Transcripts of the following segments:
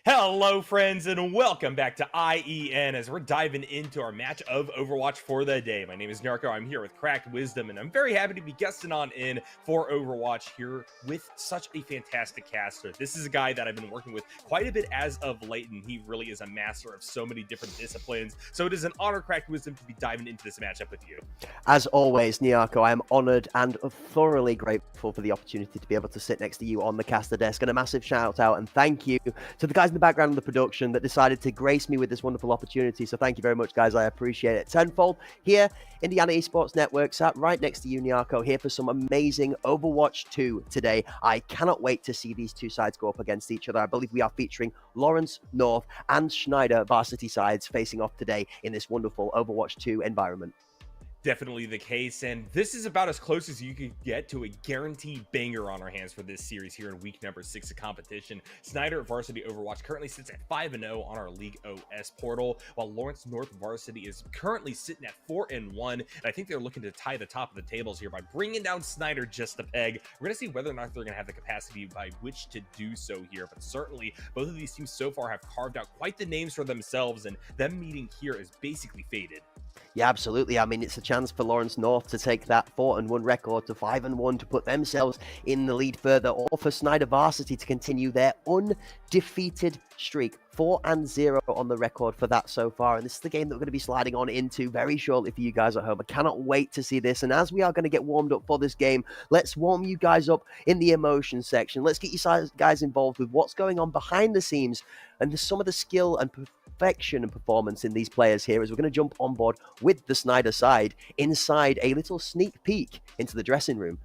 Hello, friends, and welcome back to IEN as we're diving into our match of Overwatch for the day. My name is Narco. I'm here with Cracked Wisdom, and I'm very happy to be guesting on in for Overwatch here with such a fantastic caster. This is a guy that I've been working with quite a bit as of late, and he really is a master of so many different disciplines. So it is an honor, Cracked Wisdom, to be diving into this matchup with you. As always, Nyako, I am honoured and thoroughly grateful for the opportunity to be able to sit next to you on the caster desk. And a massive shout out and thank you to the guys in the background of the production that decided to grace me with this wonderful opportunity. So thank you very much, guys. I appreciate it tenfold. Here, Indiana Esports Network, sat right next to you, Nyako, here for some amazing Overwatch 2 today. I cannot wait to see these two sides go up against each other. I believe we are featuring Lawrence, North, and Snider Varsity sides facing off today in this wonderful Overwatch 2 environment. Definitely the case, and this is about as close as you could get to a guaranteed banger on our hands for this series here in week number 6 of competition. Snider Varsity Overwatch currently sits at 5-0 on our League OS portal, while Lawrence North Varsity is currently sitting at 4-1, and I think they're looking to tie the top of the tables here by bringing down Snider just a peg. We're going to see whether or not they're going to have the capacity by which to do so here, but certainly both of these teams so far have carved out quite the names for themselves, and them meeting here is basically fated. Yeah, absolutely. I mean, it's a chance for Lawrence North to take that 4-1 record to 5-1 to put themselves in the lead further, or for Snider Varsity to continue their undefeated streak. 4-0 on the record for that so far. And this is the game that we're going to be sliding on into very shortly for you guys at home. I cannot wait to see this. And as we are going to get warmed up for this game, let's warm you guys up in the emotion section. Let's get you guys involved with what's going on behind the scenes and some of the skill and perfection and performance in these players here, as we're going to jump on board with the Snider side inside a little sneak peek into the dressing room.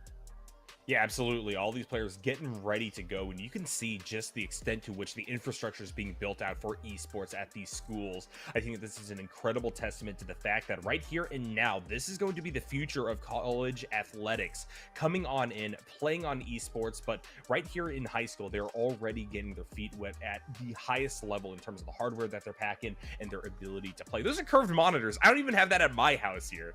Yeah, absolutely. All these players getting ready to go, and you can see just the extent to which the infrastructure is being built out for esports at these schools. I think that this is an incredible testament to the fact that right here and now, this is going to be the future of college athletics, coming on in, playing on esports, but right here in high school, they're already getting their feet wet at the highest level in terms of the hardware that they're packing and their ability to play. Those are curved monitors. I don't even have that at my house here.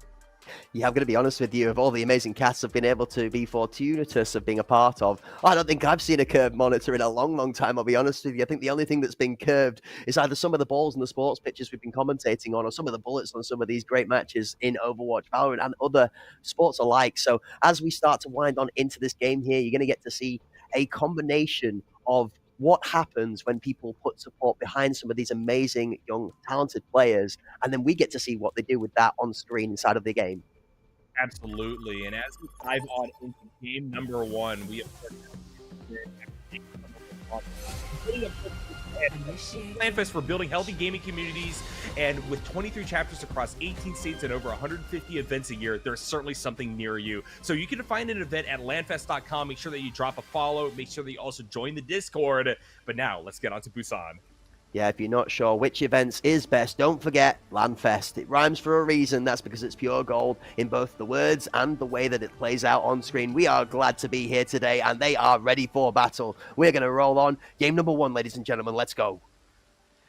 Yeah, I'm going to be honest with you, of all the amazing casts I've been able to be fortuitous of being a part of, I don't think I've seen a curved monitor in a long, long time, I'll be honest with you. I think the only thing that's been curved is either some of the balls in the sports pitches we've been commentating on, or some of the bullets on some of these great matches in Overwatch, Valorant, and other sports alike. So as we start to wind on into this game here, you're going to get to see a combination of what happens when people put support behind some of these amazing, young, talented players, and then we get to see what they do with that on screen inside of the game. Absolutely, and as we dive on into game number 1, we have Landfest for building healthy gaming communities, and with 23 chapters across 18 states and over 150 events a year, there's certainly something near you. So you can find an event at landfest.com. Make sure that you drop a follow. Make sure that you also join the Discord. But now let's get on to Busan. Yeah, if you're not sure which events is best, don't forget Landfest. It rhymes for a reason. That's because it's pure gold in both the words and the way that it plays out on screen. We are glad to be here today, and they are ready for battle. We're going to roll on. Game number 1, ladies and gentlemen. Let's go.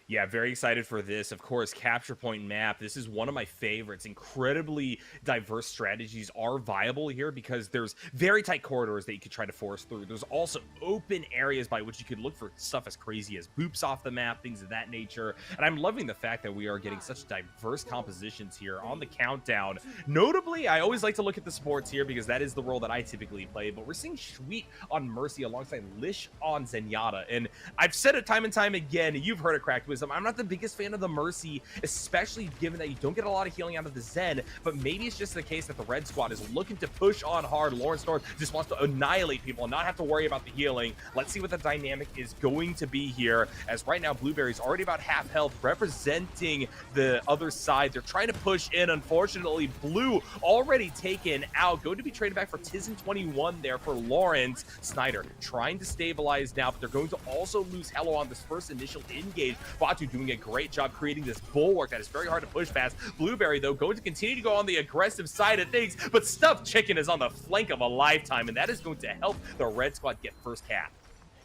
Yeah, very excited for this. Of course, capture point map. This is one of my favorites. Incredibly diverse strategies are viable here because there's very tight corridors that you could try to force through. There's also open areas by which you could look for stuff as crazy as boops off the map, things of that nature. And I'm loving the fact that we are getting such diverse compositions here on the countdown. Notably, I always like to look at the sports here because that is the role that I typically play. But we're seeing Sweet on Mercy alongside Lish on Zenyatta. And I've said it time and time again, you've heard it, Cracked Wisdom, I'm not the biggest fan of the Mercy, especially given that you don't get a lot of healing out of the Zen, but maybe it's just the case that the Red Squad is looking to push on hard. Lawrence North just wants to annihilate people and not have to worry about the healing. Let's see what the dynamic is going to be here, as right now Blueberry's already about half health, representing the other side. They're trying to push in. Unfortunately, Blue already taken out, going to be traded back for Tizen 21 there for Lawrence. Snider trying to stabilize now, but they're going to also lose Hello on this first initial engage. Batu doing a great job creating this bulwark that is very hard to push past. Blueberry, though, going to continue to go on the aggressive side of things, but Stuffed Chicken is on the flank of a lifetime, and that is going to help the Red Squad get first cap.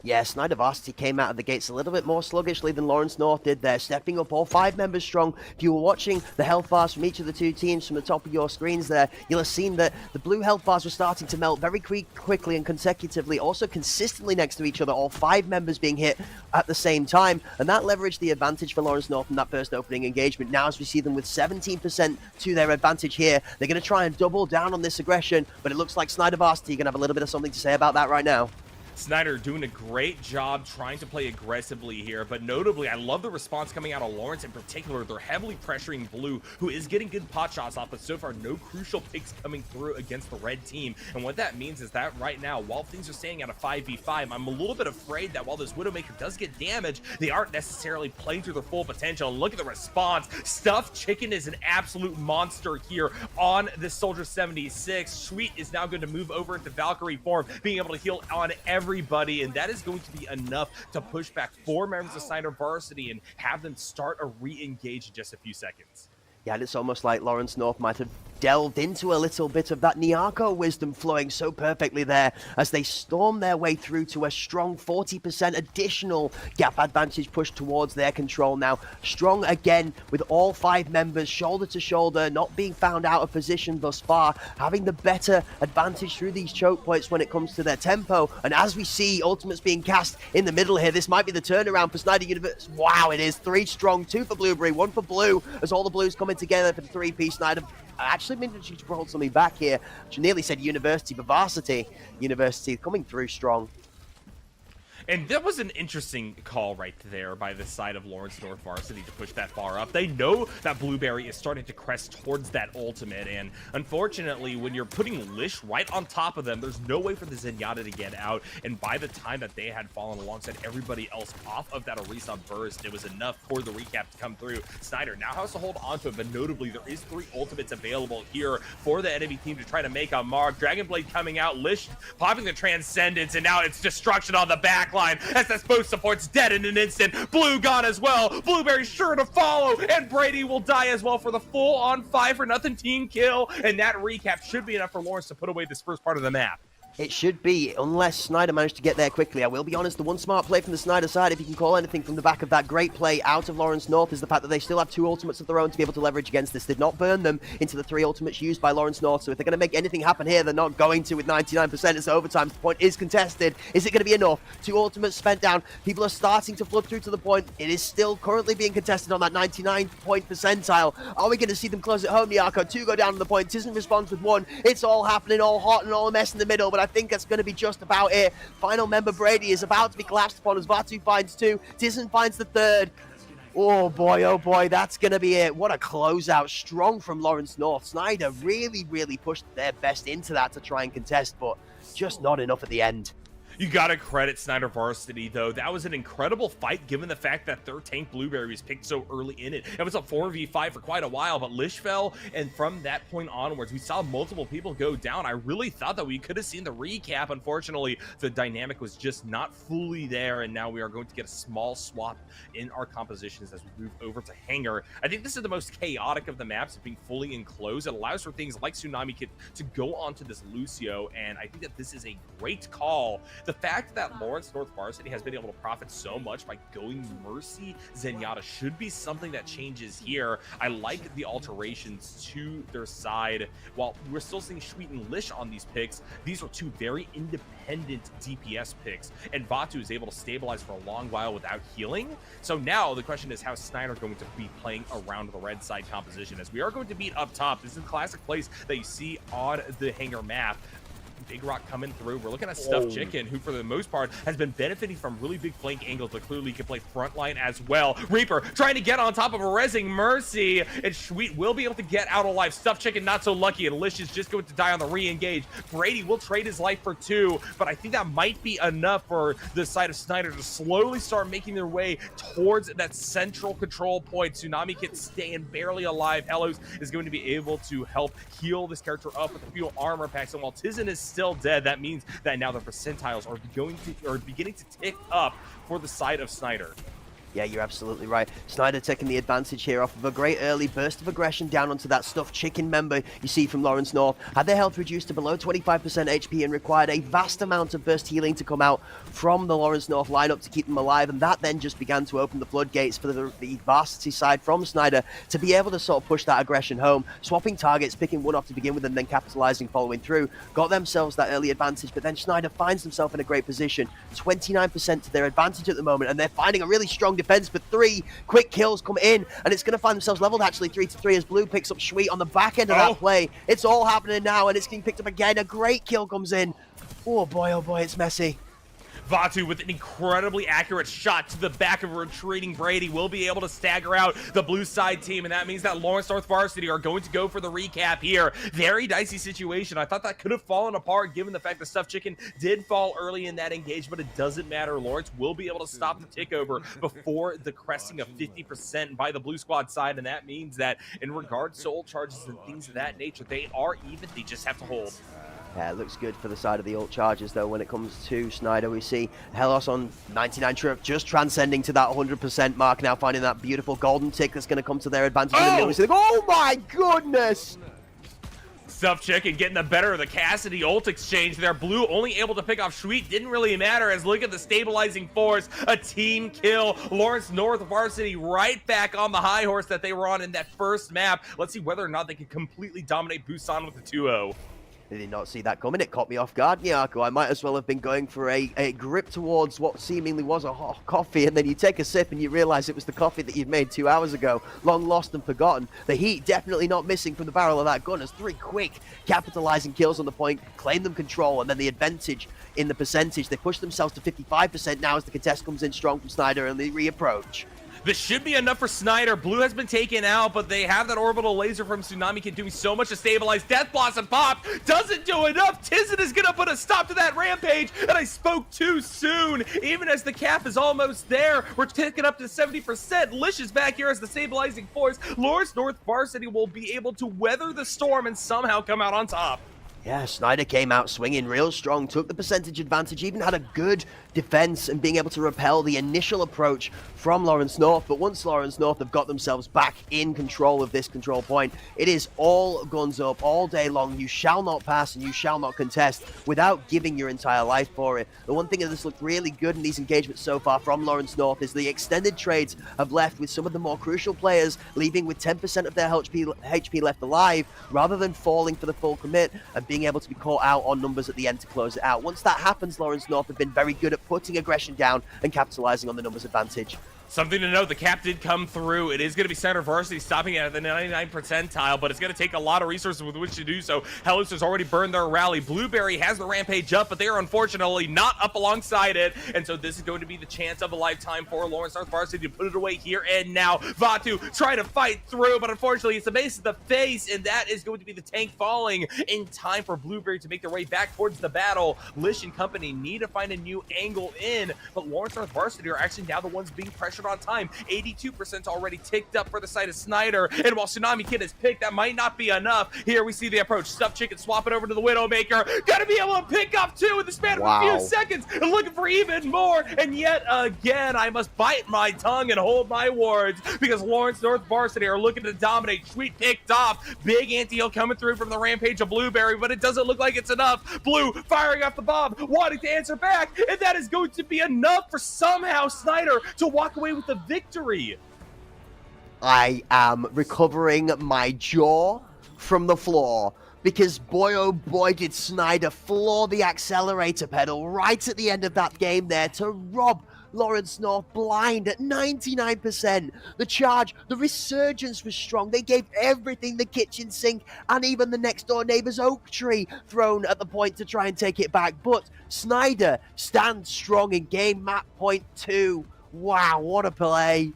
Yeah, Snider Varsity came out of the gates a little bit more sluggishly than Lawrence North did there, stepping up all 5 members strong. If you were watching the health bars from each of the two teams from the top of your screens there, you'll have seen that the blue health bars were starting to melt very quickly and consecutively, also consistently next to each other, all 5 members being hit at the same time, and that leveraged the advantage for Lawrence North in that first opening engagement. Now as we see them with 17% to their advantage here, they're going to try and double down on this aggression, but it looks like Snider Varsity are going to have a little bit of something to say about that right now. Snider doing a great job trying to play aggressively here, but notably, I love the response coming out of Lawrence in particular. They're heavily pressuring Blue, who is getting good pot shots off, but so far, no crucial picks coming through against the red team. And what that means is that right now, while things are staying at a 5v5, I'm a little bit afraid that while this Widowmaker does get damage, they aren't necessarily playing to their full potential. Look at the response. Stuffed Chicken is an absolute monster here on this Soldier 76. Sweet is now going to move over into Valkyrie form, being able to heal on everybody, and that is going to be enough to push back 4 members of Snider Varsity and have them start a re-engage in just a few seconds. Yeah, and it's almost like Lawrence North might have delved into a little bit of that Nyako wisdom flowing so perfectly there as they storm their way through to a strong 40% additional gap advantage push towards their control now. Strong again with all 5 members shoulder to shoulder, not being found out of position thus far, having the better advantage through these choke points when it comes to their tempo. And as we see ultimates being cast in the middle here, this might be the turnaround for Snider Universe. Wow, it is 3 strong, 2 for Blueberry, 1 for Blue, as all the Blues coming together for the 3-piece. Snider actually managed to hold something back here. She nearly said University, but Varsity University coming through strong. And that was an interesting call right there by the side of Lawrence North Varsity to push that far up. They know that Blueberry is starting to crest towards that ultimate, and unfortunately, when you're putting Lish right on top of them, there's no way for the Zenyatta to get out, and by the time that they had fallen alongside everybody else off of that Orisa burst, it was enough for the recap to come through. Snider now has to hold on to it, but notably, there is 3 ultimates available here for the enemy team to try to make a mark. Dragonblade coming out, Lish popping the Transcendence, and now it's destruction on the back line as this both support's dead in an instant. Blue gone as well. Blueberry sure to follow, and Brady will die as well for the full-on 5-0 team kill, and that recap should be enough for Lawrence to put away this first part of the map. It should be, unless Snider managed to get there quickly. I will be honest, the one smart play from the Snider side, if you can call anything from the back of that great play out of Lawrence North, is the fact that they still have 2 ultimates of their own to be able to leverage against this. Did not burn them into the 3 ultimates used by Lawrence North, so if they're going to make anything happen here, they're not going to with 99%. It's overtime. The point is contested. Is it going to be enough? 2 ultimates spent down. People are starting to flood through to the point. It is still currently being contested on that 99-point percentile. Are we going to see them close at home? Nyako, 2 go down to the point. Tizen responds with 1. It's all happening, all hot and all a mess in the middle, but I think that's going to be just about it. Final member Brady is about to be collapsed upon as Vatu finds 2. Tizen finds the 3rd. Oh boy, that's going to be it. What a closeout. Strong from Lawrence North. Snider really pushed their best into that to try and contest, but just not enough at the end. You gotta credit Snider Varsity, though. That was an incredible fight, given the fact that their tank Blueberry was picked so early in it. It was a 4v5 for quite a while, but Lish fell, and from that point onwards, we saw multiple people go down. I really thought that we could have seen the recap. Unfortunately, the dynamic was just not fully there, and now we are going to get a small swap in our compositions as we move over to Hangar. I think this is the most chaotic of the maps, being fully enclosed. It allows for things like Tsunami Kid to go onto this Lucio, and I think that this is a great call. The fact that Lawrence North Varsity has been able to profit so much by going Mercy Zenyatta should be something that changes here. I like the alterations to their side. While we're still seeing Sweet and Lish on these picks, these are 2 very independent DPS picks, and Vatu is able to stabilize for a long while without healing. So now the question is how Snider going to be playing around the red side composition, as we are going to beat up top. This is a classic place that you see on the Hangar map. Big Rock coming through. We're looking at Stuffed Chicken, who for the most part has been benefiting from really big flank angles, but clearly can play frontline as well. Reaper trying to get on top of a rezzing Mercy, and Sweet will be able to get out alive. Stuffed Chicken not so lucky, and Lish is just going to die on the re-engage. Brady will trade his life for 2, but I think that might be enough for the side of Snider to slowly start making their way towards that central control point. Tsunami Kid staying barely alive. Hellos is going to be able to help heal this character up with a few armor packs, and while Tizen is still dead, that means that now the percentiles are beginning to tick up for the side of Snider. Yeah, you're absolutely right. Snider taking the advantage here off of a great early burst of aggression down onto that stuffed chicken member you see from Lawrence North. Had their health reduced to below 25% HP and required a vast amount of burst healing to come out from the Lawrence North lineup to keep them alive, and that then just began to open the floodgates for the Varsity side from Snider to be able to sort of push that aggression home, swapping targets, picking one off to begin with and then capitalizing following through. Got themselves that early advantage, but then Snider finds himself in a great position. 29% to their advantage at the moment, and they're finding a really strong defense, but 3 quick kills come in, and it's going to find themselves leveled actually 3-3 as Blue picks up Sweet on the back end of that play. It's all happening now, and it's getting picked up again. A great kill comes in. Oh boy, it's messy. Vaatu with an incredibly accurate shot to the back of a retreating Brady will be able to stagger out the blue side team, and that means that Lawrence North Varsity are going to go for the recap here. Very dicey situation. I thought that could have fallen apart given the fact that Stuffed Chicken did fall early in that engagement. It doesn't matter. Lawrence will be able to stop the takeover before the cresting of 50% by the blue squad side, and that means that in regards to ult charges and things of that nature, they are even. They just have to hold. Yeah, it looks good for the side of the ult charges, though. When it comes to Snider, we see Helos on 99 trip, just transcending to that 100% mark now, finding that beautiful golden tick that's going to come to their advantage. Oh my goodness! Stuffed Chicken getting the better of the Cassidy ult exchange there. Blue only able to pick off Sweet. Didn't really matter, as look at the stabilizing force. A team kill. Lawrence North Varsity right back on the high horse that they were on in that first map. Let's see whether or not they can completely dominate Busan with the 2-0. I did not see that coming. It caught me off guard, Nyako. I might as well have been going for a grip towards what seemingly was a hot coffee, and then you take a sip and you realize it was the coffee that you'd made 2 hours ago. Long lost and forgotten. The heat definitely not missing from the barrel of that gun, as 3 quick capitalizing kills on the point, claim them control, and then the advantage in the percentage. They push themselves to 55% now as the contest comes in strong from Snider and they reapproach. This should be enough for Snider. Blue has been taken out, but they have that orbital laser from Tsunami Kid doing so much to stabilize. Death Blossom pop doesn't do enough. Tizzin is going to put a stop to that rampage, and I spoke too soon. Even as the cap is almost there, we're taking up to 70%. Lish is back here as the stabilizing force. Lawrence North Varsity will be able to weather the storm and somehow come out on top. Yeah, Snider came out swinging real strong, took the percentage advantage, even had a good defense and being able to repel the initial approach from Lawrence North. But once Lawrence North have got themselves back in control of this control point, it is all guns up all day long. You shall not pass and you shall not contest without giving your entire life for it. The one thing that has looked really good in these engagements so far from Lawrence North is the extended trades have left with some of the more crucial players leaving with 10% of their HP left alive, rather than falling for the full commit and being able to be caught out on numbers at the end to close it out. Once that happens, Lawrence North have been very good at putting aggression down and capitalizing on the numbers advantage. Something to note, the cap did come through. It is going to be Snider Varsity stopping it at the 99 percentile, but it's going to take a lot of resources with which to do so. Helos has already burned their rally. Blueberry has the rampage up, but they are unfortunately not up alongside it, and so this is going to be the chance of a lifetime for Lawrence North Varsity to put it away here and now. Vaatu trying to fight through, but unfortunately it's a base of the face, and that is going to be the tank falling in time for Blueberry to make their way back towards the battle. Lish and company need to find a new angle in, but Lawrence North Varsity are actually now the ones being pressured on time. 82% already ticked up for the side of Snider, and while Tsunami Kid is picked, that might not be enough. Here we see the approach. Stuffed Chicken swap it over to the Widowmaker. Gotta be able to pick up 2 in the span of a few seconds, and looking for even more, and yet again, I must bite my tongue and hold my words, because Lawrence North Varsity are looking to dominate. Sweet picked off. Big anti-heal coming through from the rampage of Blueberry, but it doesn't look like it's enough. Blue firing off the bomb, wanting to answer back, and that is going to be enough for somehow Snider to walk away with the victory. I am recovering my jaw from the floor, because boy oh boy did Snider floor the accelerator pedal right at the end of that game there to rob Lawrence North blind at 99%. The charge, the resurgence was strong. They gave everything, the kitchen sink and even the next door neighbor's oak tree thrown at the point to try and take it back. But Snider stands strong in game map point 2. Wow, what a play.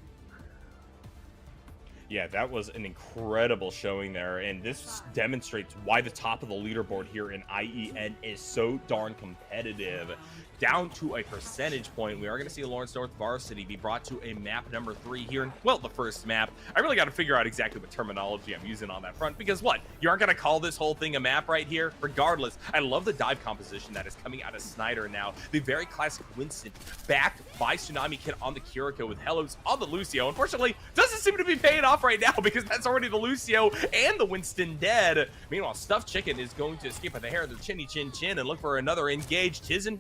Yeah, that was an incredible showing there, and this demonstrates why the top of the leaderboard here in IEN is so darn competitive. Down to a percentage point, we are going to see Lawrence North Varsity be brought to a map number 3 here. Well, the first map. I really got to figure out exactly what terminology I'm using on that front, because what? You aren't going to call this whole thing a map right here? Regardless, I love the dive composition that is coming out of Snider now. The very classic Winston, backed by Tsunami Kid on the Kiriko with Hellos on the Lucio. Unfortunately, doesn't seem to be paying off right now because that's already the Lucio and the Winston dead. Meanwhile, Stuffed Chicken is going to escape by the hair of their chinny chin chin and look for another engage. Tizen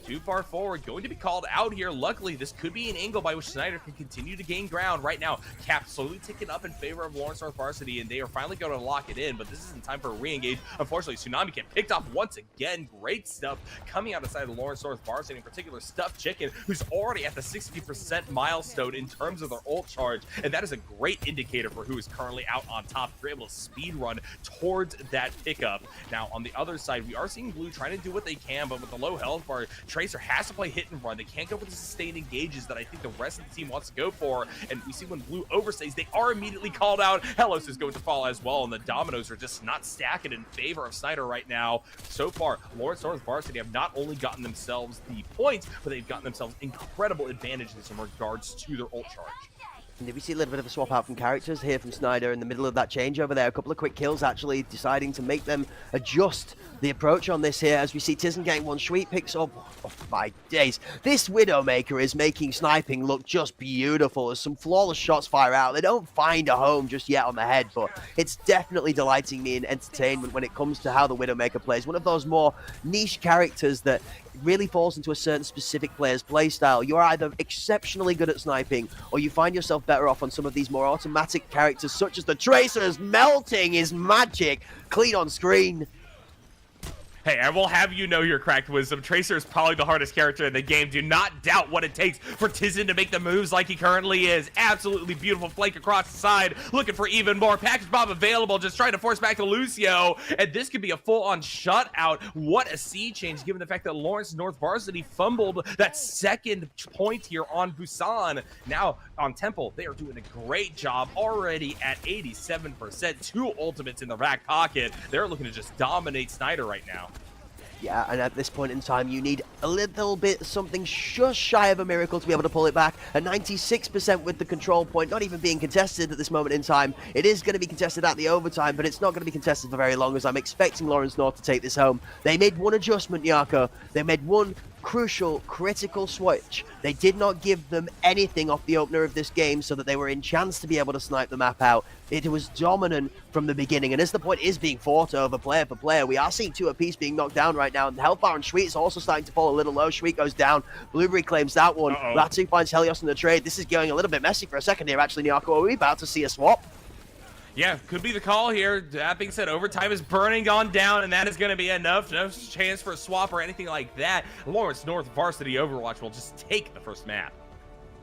too far forward, going to be called out here. Luckily, this could be an angle by which Snider can continue to gain ground. Right now, Cap slowly ticking up in favor of Lawrence North Varsity, and they are finally going to lock it in, but this isn't time for a re-engage. Unfortunately, Tsunami Kid picked off once again. Great stuff coming out of side of Lawrence North Varsity, in particular Stuffed Chicken, who's already at the 60% milestone in terms of their ult charge, and that is a great indicator for who is currently out on top. They're able to speed run towards that pickup. Now, on the other side, we are seeing Blue trying to do what they can, but with the low health bar, Tracer has to play hit and run. They can't go for the sustained engages that I think the rest of the team wants to go for. And we see when Blue overstays, they are immediately called out. Hellos is going to fall as well, and the dominoes are just not stacking in favor of Snider right now. So far, Lawrence North Varsity have not only gotten themselves the points, but they've gotten themselves incredible advantages in regards to their ult charge. And did we see a little bit of a swap out from characters here from Snider in the middle of that changeover there? A couple of quick kills actually deciding to make them adjust the approach on this here as we see Tizen getting one sweep picks up. Oh my days. This Widowmaker is making sniping look just beautiful as some flawless shots fire out. They don't find a home just yet on the head, but it's definitely delighting me in entertainment when it comes to how the Widowmaker plays. One of those more niche characters that really falls into a certain specific player's playstyle. You're either exceptionally good at sniping or you find yourself better off on some of these more automatic characters such as the Tracers. Melting his magic clean on screen. Hey, I will have you know your cracked wisdom. Tracer is probably the hardest character in the game. Do not doubt what it takes for Tizen to make the moves like he currently is. Absolutely beautiful flank across the side. Looking for even more. Package bomb available. Just trying to force back to Lucio. And this could be a full-on shutout. What a sea change given the fact that Lawrence North Varsity fumbled that second point here on Busan. Now on Temple, they are doing a great job. Already at 87%. 2 ultimates in the back pocket. They're looking to just dominate Snider right now. Yeah, and at this point in time, you need a little bit something just shy of a miracle to be able to pull it back. A 96% with the control point, not even being contested at this moment in time. It is going to be contested at the overtime, but it's not going to be contested for very long as I'm expecting Lawrence North to take this home. They made one adjustment, Yako. They made one crucial, critical switch. They did not give them anything off the opener of this game so that they were in chance to be able to snipe the map out. It was dominant from the beginning, and as the point is being fought over player for player, we are seeing 2 apiece being knocked down right now, and the health bar on Sweet is also starting to fall a little low. Sweet goes down. Blueberry claims that one. Ratu finds Helios in the trade. This is going a little bit messy for a second here, actually, Nyako. Are we about to see a swap? Yeah, could be the call here. That being said, overtime is burning on down, and that is going to be enough. No chance for a swap or anything like that. Lawrence North Varsity Overwatch will just take the first map.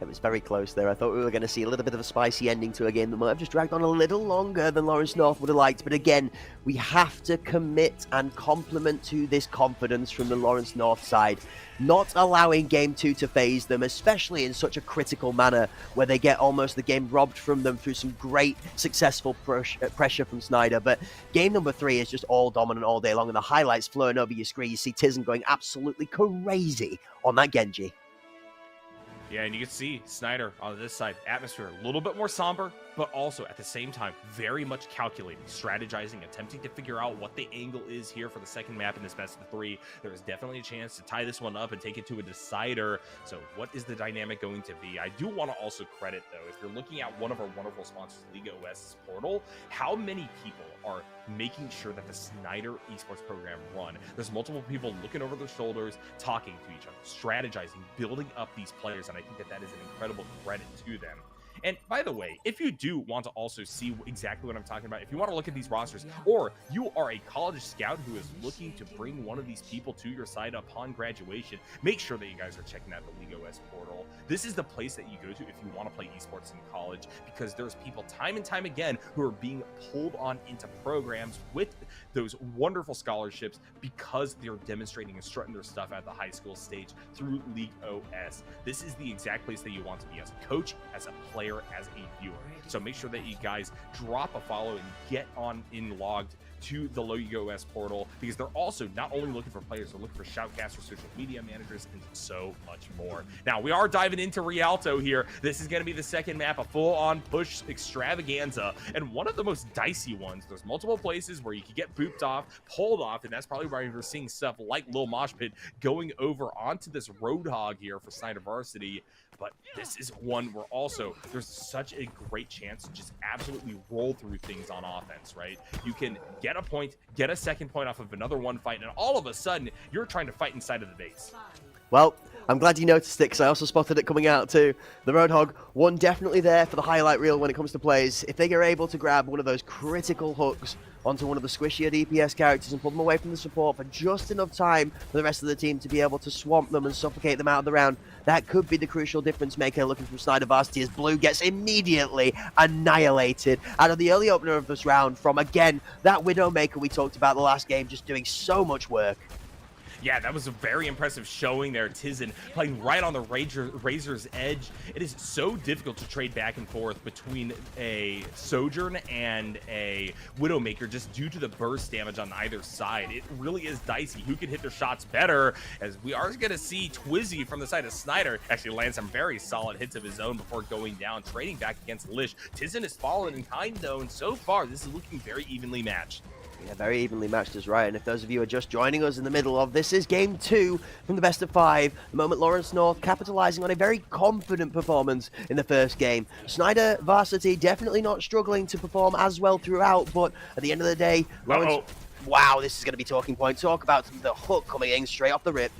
It was very close there. I thought we were going to see a little bit of a spicy ending to a game that might have just dragged on a little longer than Lawrence North would have liked. But again, we have to commit and compliment to this confidence from the Lawrence North side. Not allowing Game 2 to phase them, especially in such a critical manner where they get almost the game robbed from them through some great successful pressure from Snider. But game number 3 is just all dominant all day long, and the highlights flowing over your screen. You see Tizen going absolutely crazy on that Genji. Yeah, and you can see Snider on this side, atmosphere a little bit more somber, but also at the same time, very much calculating, strategizing, attempting to figure out what the angle is here for the second map in this best of 3. There is definitely a chance to tie this one up and take it to a decider. So what is the dynamic going to be? I do want to also credit, though, if you're looking at one of our wonderful sponsors, League OS's portal, how many people are making sure that the Snider esports program run. There's multiple people looking over their shoulders, talking to each other, strategizing, building up these players, and I think that that is an incredible credit to them. And by the way, if you do want to also see exactly what I'm talking about, if you want to look at these rosters, or you are a college scout who is looking to bring one of these people to your side upon graduation, make sure that you guys are checking out the League OS portal. This is the place that you go to if you want to play esports in college, because there's people time and time again who are being pulled on into programs with those wonderful scholarships because they're demonstrating and strutting their stuff at the high school stage through League OS. This is the exact place that you want to be as a coach, as a player, player as a viewer. So make sure that you guys drop a follow and get on in logged to the LoYoS portal, because they're also not only looking for players, they're looking for shoutcasters, social media managers, and so much more. Now, we are diving into Rialto here. This is going to be the second map, a full-on push extravaganza, and one of the most dicey ones. There's multiple places where you can get booped off, pulled off, and that's probably why we're seeing stuff like Lil Mosh Pit going over onto this Roadhog here for Snider Varsity. But this is one where also there's such a great chance to just absolutely roll through things on offense, right? You can get a point, get a second point off of another one fight, and all of a sudden you're trying to fight inside of the base. Well, I'm glad you noticed it, because I also spotted it coming out too. The Roadhog, one definitely there for the highlight reel when it comes to plays. If they are able to grab one of those critical hooks onto one of the squishier DPS characters and pull them away from the support for just enough time for the rest of the team to be able to swamp them and suffocate them out of the round, that could be the crucial difference maker looking from Snider Varsity, as Blue gets immediately annihilated out of the early opener of this round from, again, that Widowmaker we talked about the last game, just doing so much work. Yeah, that was a very impressive showing there. Tizen playing right on the razor's edge. It is so difficult to trade back and forth between a Sojourn and a Widowmaker just due to the burst damage on either side. It really is dicey who can hit their shots better, as we are going to see Twizzy from the side of Snider actually land some very solid hits of his own before going down, trading back against Lish. Tizen has fallen in kind, though, and so far this is looking very evenly matched. Yeah, very evenly matched is right. And if those of you are just joining us in the middle of this, is game 2 from the best of 5. The moment Lawrence North capitalizing on a very confident performance in the first game. Snider Varsity definitely not struggling to perform as well throughout, but at the end of the day, Lawrence, wow, this is going to be talking point. Talk about the hook coming in straight off the rip.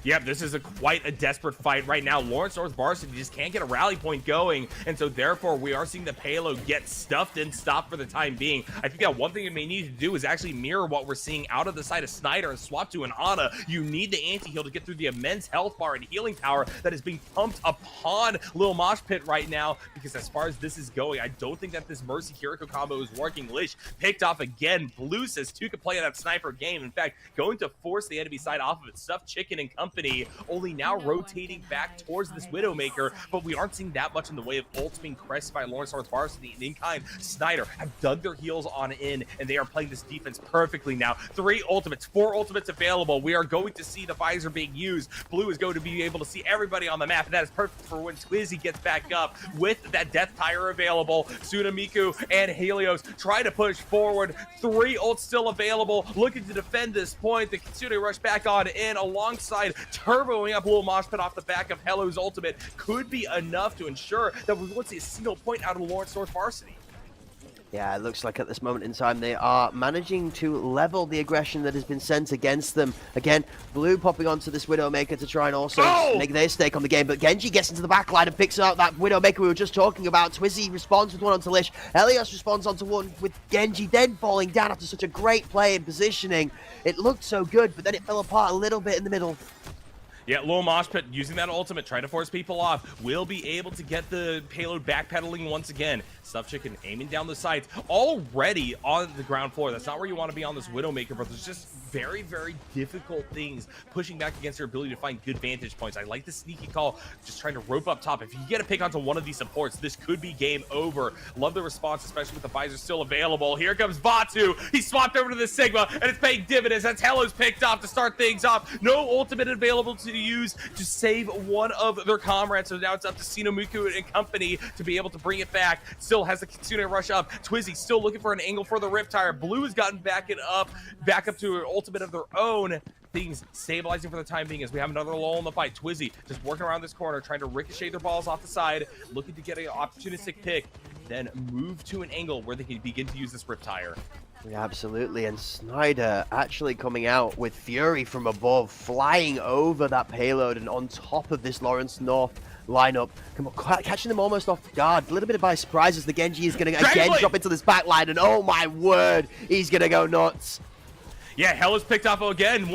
Yep, this is quite a desperate fight right now. Lawrence North Varsity just can't get a rally point going, and so therefore we are seeing the payload get stuffed and stopped for the time being. I think that one thing we may need to do is actually mirror what we're seeing out of the side of Snider and swap to an Ana. You need the anti-heal to get through the immense health bar and healing power that is being pumped upon Lil Mosh Pit right now, because as far as this is going, I don't think that this Mercy Kiriko combo is working. Lish picked off again. Blue says 2 could play that sniper game. In fact, going to force the enemy side off of it. Stuffed Chicken and company only now rotating back towards this Widowmaker, but we aren't seeing that much in the way of ults being crushed by Lawrence North Varsity. And in kind, Snider have dug their heels on in, and they are playing this defense perfectly now. 3 ultimates, 4 ultimates available. We are going to see the visor being used. Blue is going to be able to see everybody on the map, and that is perfect for when Twizzy gets back up with that death tire available. Tsunamiku and Helios try to push forward. 3 ults still available, looking to defend this point. The Kitsune rush back on in alongside turboing up Lil Mosh Pit off the back of Hello's ultimate could be enough to ensure that we won't see a single point out of Lawrence North Varsity. Yeah, it looks like at this moment in time they are managing to level the aggression that has been sent against them. Again, Blue popping onto this Widowmaker to try and also make their stake on the game, but Genji gets into the backline and picks out that Widowmaker we were just talking about. Twizzy responds with one onto Lish. Helios responds onto one with Genji, then falling down after such a great play and positioning. It looked so good, but then it fell apart a little bit in the middle. Yeah, Lil Mosh Pit using that ultimate, trying to force people off, will be able to get the payload backpedaling once again. Stuffed Chicken aiming down the sights, already on the ground floor. That's not where you want to be on this Widowmaker, but there's just very, very difficult things pushing back against your ability to find good vantage points. I like the sneaky call, just trying to rope up top. If you get a pick onto one of these supports, this could be game over. Love the response, especially with the visor still available. Here comes Vatu. He swapped over to the Sigma, and it's paying dividends. That's Hello's picked off to start things off. No ultimate available to use to save one of their comrades. So now it's up to Sinomuku and company to be able to bring it back. Still has the Kitsune rush up. Twizzy still looking for an angle for the Riptire. Blue has gotten back up to an ultimate of their own. Things stabilizing for the time being as we have another lull in the fight. Twizzy just working around this corner, trying to ricochet their balls off the side, looking to get an opportunistic pick, then move to an angle where they can begin to use this Riptire. Yeah, absolutely, and Snider actually coming out with Fury from above, flying over that payload and on top of this Lawrence North lineup, catching them almost off guard, a little bit by surprise as the Genji is going to again drop into this back line, and oh my word, he's going to go nuts. Yeah, Hell is picked off again.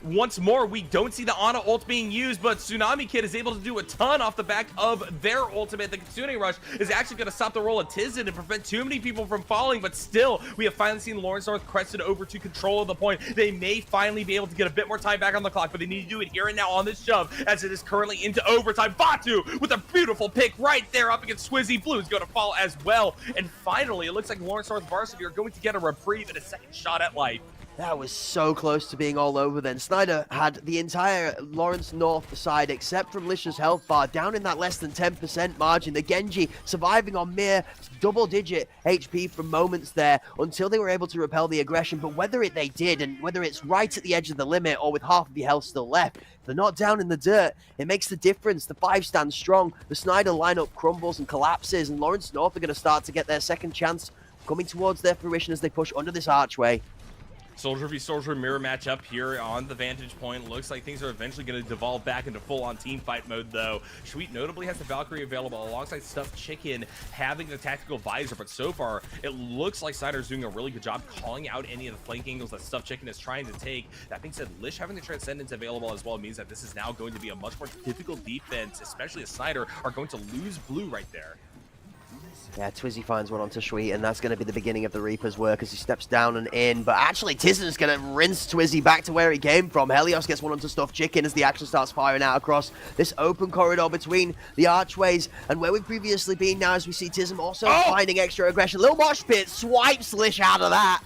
once more, we don't see the Ana ult being used, but Tsunami Kid is able to do a ton off the back of their ultimate. The Kitsune Rush is actually going to stop the roll of IHSEN and prevent too many people from falling, but still, we have finally seen Lawrence North crested over to control of the point. They may finally be able to get a bit more time back on the clock, but they need to do it here and now on this shove, as it is currently into overtime. Vatu with a beautiful pick right there up against Swizzy. Blue is going to fall as well, and finally, it looks like Lawrence North Varsity are going to get a reprieve and a second shot at life. That was so close to being all over then. Snider had the entire Lawrence North side, except from Licious health bar, down in that less than 10% margin. The Genji surviving on mere double-digit HP for moments there until they were able to repel the aggression. But whether they did, and whether it's right at the edge of the limit or with half of your health still left, if they're not down in the dirt, it makes the difference. The 5 stands strong. The Snider lineup crumbles and collapses, and Lawrence North are going to start to get their second chance coming towards their fruition as they push under this archway. Soldier v Soldier mirror matchup here on the vantage point. Looks like things are eventually going to devolve back into full-on team fight mode, though. Sweet notably has the Valkyrie available alongside Stuffed Chicken having the tactical visor, but so far it looks like Snider's doing a really good job calling out any of the flank angles that Stuffed Chicken is trying to take. That being said, Lish having the Transcendence available as well means that this is now going to be a much more difficult defense, especially as Snider are going to lose blue right there. Yeah, Twizzy finds one onto Sweet, and that's going to be the beginning of the Reaper's work as he steps down and in. But actually, IHSEN's going to rinse Twizzy back to where he came from. Helios gets one onto Stuffed Chicken as the action starts firing out across this open corridor between the archways and where we've previously been now, as we see Tism also finding extra aggression. Lil Mosh Pit swipes Lish out of that.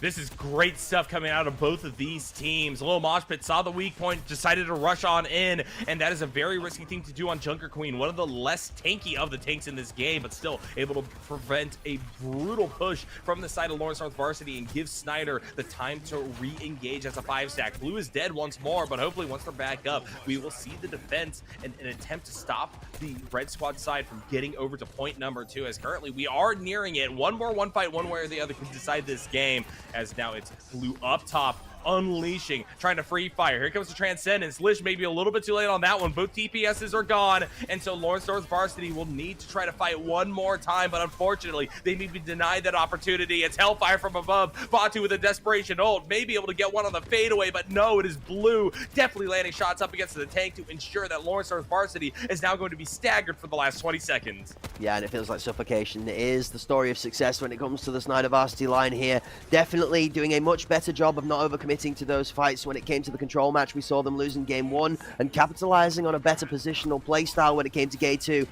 This is great stuff coming out of both of these teams. Lil Mosh Pit saw the weak point, decided to rush on in, and that is a very risky thing to do on Junker Queen, one of the less tanky of the tanks in this game, but still able to prevent a brutal push from the side of Lawrence North Varsity and give Snider the time to re-engage as a 5-stack. Blue is dead once more, but hopefully once they're back up, we will see the defense and an attempt to stop the Red Squad side from getting over to point number 2, as currently we are nearing it. One fight, one way or the other can decide this game, as now it's Blue up top, unleashing, trying to free fire. Here comes the Transcendence. Lish maybe a little bit too late on that one. Both DPSs are gone, and so Lawrence North Varsity will need to try to fight one more time, but unfortunately, they may be denied that opportunity. It's Hellfire from above. Vatu with a desperation ult, may be able to get one on the fadeaway, but no, it is Blue definitely landing shots up against the tank to ensure that Lawrence North Varsity is now going to be staggered for the last 20 seconds. Yeah, and it feels like suffocation is the story of success when it comes to the Snider Varsity line here. Definitely doing a much better job of not overcommitting to those fights. When it came to the control match, we saw them losing game 1 and capitalizing on a better positional playstyle when it came to game 2.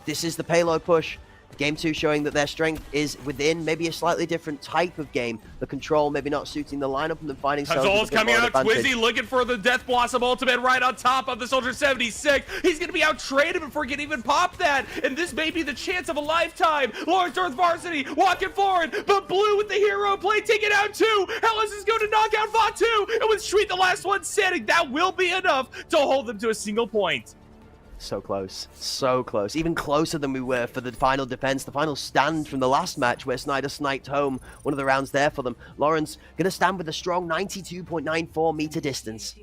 This is the payload push. Game 2 showing that their strength is within maybe a slightly different type of game. The control maybe not suiting the lineup and then finding Tazol's coming out. Twizzy looking for the Death Blossom ultimate right on top of the Soldier 76. He's going to be out traded before he can even pop that. And this may be the chance of a lifetime. Lawrence North Varsity walking forward, but Blue with the hero play taking out 2. Hellas is going to knock out Vatu. And with Sweet the last one standing, that will be enough to hold them to a single point. So close, so close. Even closer than we were for the final defense, the final stand from the last match where Snider sniped home one of the rounds there for them. Lawrence going to stand with a strong 92.94 meter distance.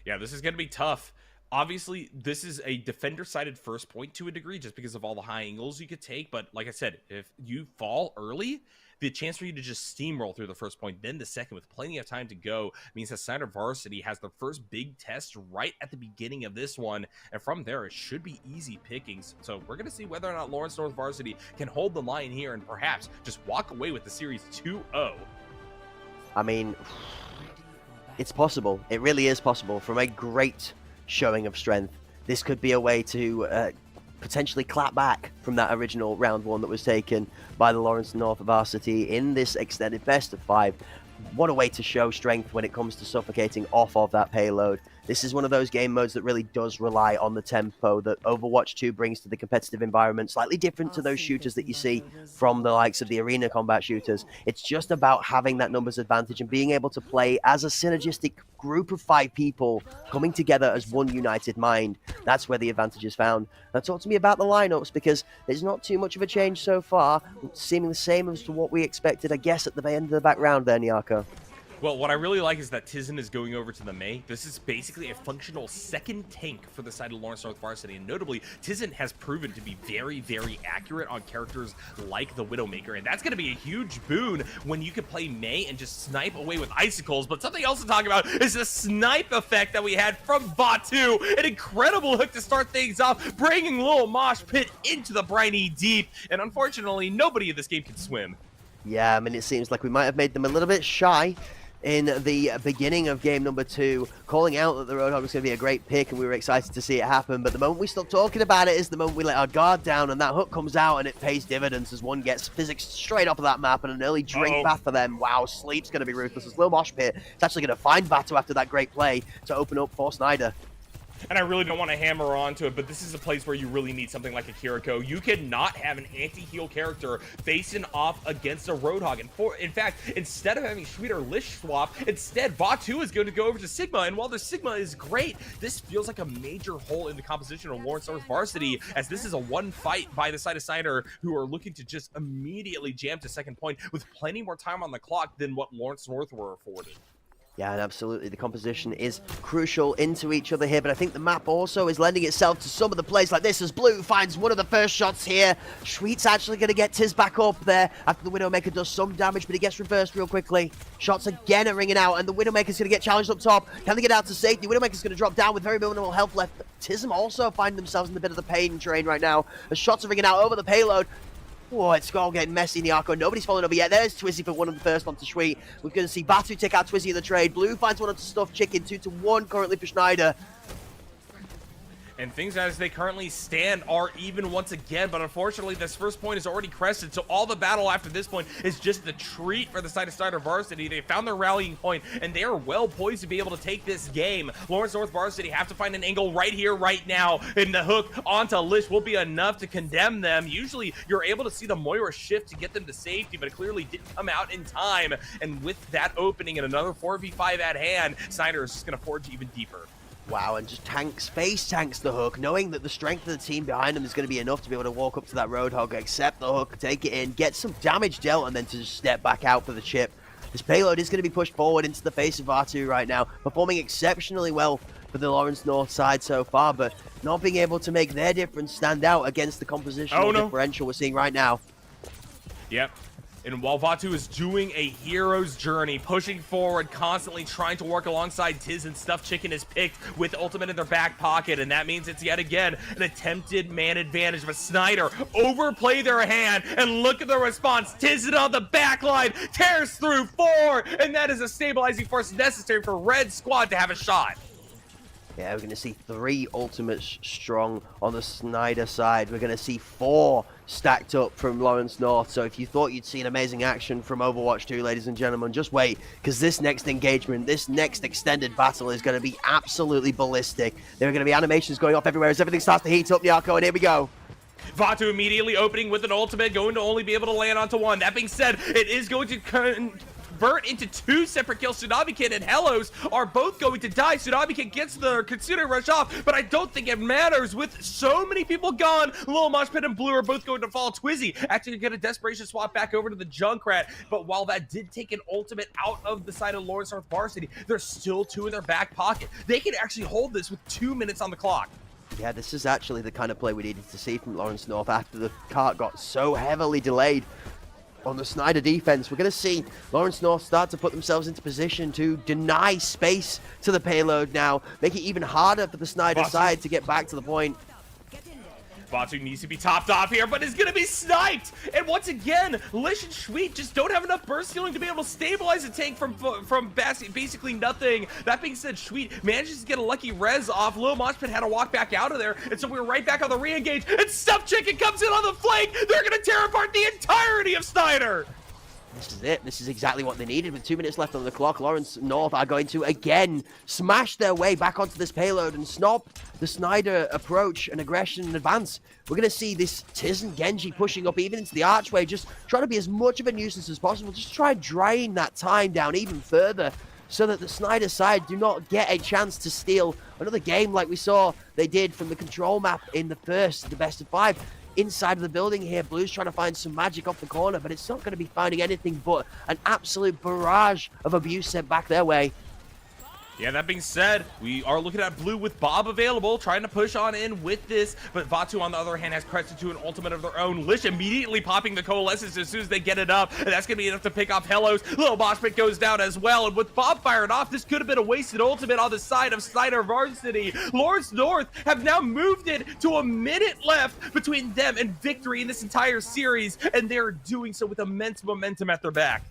Yeah, this is going to be tough. Obviously, this is a defender-sided first point to a degree just because of all the high angles you could take. But like I said, if you fall early, the chance for you to just steamroll through the first point, then the second with plenty of time to go, means that Snider Varsity has the first big test right at the beginning of this one. And from there, it should be easy pickings. So we're going to see whether or not Lawrence North Varsity can hold the line here and perhaps just walk away with the series 2-0. I mean, it's possible. It really is possible. From a great showing of strength, this could be a way to potentially clap back from that original round 1 that was taken by the Lawrence North Varsity in this extended best of 5. What a way to show strength when it comes to suffocating off of that payload. This is one of those game modes that really does rely on the tempo that Overwatch 2 brings to the competitive environment, slightly different to those shooters that you see from the likes of the arena combat shooters. It's just about having that numbers advantage and being able to play as a synergistic group of 5 people coming together as one united mind. That's where the advantage is found. Now talk to me about the lineups, because there's not too much of a change so far, seeming the same as to what we expected, I guess, at the end of the back round there, Nyaka. Well, what I really like is that Tizen is going over to the Mei. This is basically a functional second tank for the side of Lawrence North Varsity, and notably, Tizen has proven to be very, very accurate on characters like the Widowmaker, and that's going to be a huge boon when you can play Mei and just snipe away with icicles. But something else to talk about is the snipe effect that we had from Vatu. An incredible hook to start things off, bringing Lil Mosh Pit into the briny deep, and unfortunately, nobody in this game can swim. Yeah, I mean, it seems like we might have made them a little bit shy in the beginning of game number 2, calling out that the Roadhog was going to be a great pick, and we were excited to see it happen. But the moment we stopped talking about it is the moment we let our guard down, and that hook comes out, and it pays dividends as one gets physics straight off of that map, and an early drink bath for them. Wow, Sleep's going to be ruthless as Lil Mosh Pit is actually going to find Vatu after that great play to open up for Snider. And I really don't want to hammer onto it, but this is a place where you really need something like a Kiriko. You cannot have an anti-heal character facing off against a Roadhog. And in fact, instead of having Sweet or Lish swap, instead Vatu is going to go over to Sigma. And while the Sigma is great, this feels like a major hole in the composition of Lawrence North Varsity, as this is a one fight by the side of Snider, who are looking to just immediately jam to second point with plenty more time on the clock than what Lawrence North were afforded. Yeah, and absolutely, the composition is crucial into each other here, but I think the map also is lending itself to some of the plays like this as Blue finds one of the first shots here. Sweet's actually going to get Tiz back up there after the Widowmaker does some damage, but he gets reversed real quickly. Shots again are ringing out, and the Widowmaker's going to get challenged up top. Can they get out to safety? Widowmaker's going to drop down with very minimal health left. Tism also find themselves in a bit of the pain train right now as shots are ringing out over the payload. Whoa, it's all getting messy in the Arco. Nobody's falling over yet. There's Twizzy for one of the first onto Sweet. We're going to see Vatu take out Twizzy in the trade. Blue finds one onto Stuffed Chicken. 2-1 currently for Snider. And things as they currently stand are even once again, but unfortunately this first point is already crested, so all the battle after this point is just the treat for the side of Snider Varsity. They found their rallying point, and they are well poised to be able to take this game. Lawrence North Varsity have to find an angle right here, right now, and the hook onto Lish will be enough to condemn them. Usually you're able to see the Moira shift to get them to safety, but it clearly didn't come out in time, and with that opening and another 4v5 at hand, Snider is just going to forge even deeper. Wow, and just face tanks the hook, knowing that the strength of the team behind them is going to be enough to be able to walk up to that Roadhog, accept the hook, take it in, get some damage dealt, and then to just step back out for the chip. This payload is going to be pushed forward into the face of Vatu right now, performing exceptionally well for the Lawrence North side so far, but not being able to make their difference stand out against the compositional differential we're seeing right now. Yep. And while Vatu is doing a hero's journey, pushing forward, constantly trying to work alongside Tiz, and Stuffed Chicken is picked with ultimate in their back pocket, and that means it's yet again an attempted man advantage. But Snider overplay their hand, and look at the response. Tiz on the back line, tears through 4, and that is a stabilizing force necessary for Red Squad to have a shot. Yeah, we're going to see 3 ultimates strong on the Snider side. We're going to see 4 stacked up from Lawrence North. So if you thought you'd seen amazing action from Overwatch 2, ladies and gentlemen, just wait, because this next engagement, this next extended battle is going to be absolutely ballistic. There are going to be animations going off everywhere as everything starts to heat up, Nyako, and here we go. Vatu immediately opening with an ultimate, going to only be able to land onto 1. That being said, it is going to convert into 2 separate kills. Tsunami Kid and Hellos are both going to die. Tsunami Kid gets the Consider Rush off, but I don't think it matters. With so many people gone, Lil Mosh Pit and Blue are both going to fall. Twizzy actually get a desperation swap back over to the Junkrat, but while that did take an ultimate out of the side of Lawrence North Varsity, there's still 2 in their back pocket. They can actually hold this with 2 minutes on the clock. Yeah, this is actually the kind of play we needed to see from Lawrence North after the cart got so heavily delayed on the Snider defense. We're going to see Lawrence North start to put themselves into position to deny space to the payload now, make it even harder for the Snider side to get back to the point. Vatu needs to be topped off here, but is going to be sniped. And once again, Lish and Sweet just don't have enough burst healing to be able to stabilize the tank from basically nothing. That being said, Sweet manages to get a lucky res off. Lil Mosh Pit had to walk back out of there, and so we're right back on the re-engage, and Stuffed Chicken comes in on the flank. They're going to tear apart the entirety of Snider. This is it. This is exactly what they needed. With 2 minutes left on the clock, Lawrence North are going to again smash their way back onto this payload and stop the Snider approach and aggression and advance. We're going to see this Tiz and Genji pushing up even into the archway, just trying to be as much of a nuisance as possible. Just try drying that time down even further so that the Snider side do not get a chance to steal another game like we saw they did from the control map in the best of 5. inside of the building here. Blue's trying to find some magic off the corner, but it's not going to be finding anything but an absolute barrage of abuse sent back their way. Yeah, that being said, we are looking at Blue with Bob available, trying to push on in with this, but Vatu, on the other hand, has crested to an ultimate of their own. Lish immediately popping the Coalescence as soon as they get it up, and that's going to be enough to pick off Hellos. Little Mosh Pit goes down as well, and with Bob fired off, this could have been a wasted ultimate on the side of Snider Varsity. Lawrence North have now moved it to a minute left between them and victory in this entire series, and they're doing so with immense momentum at their back.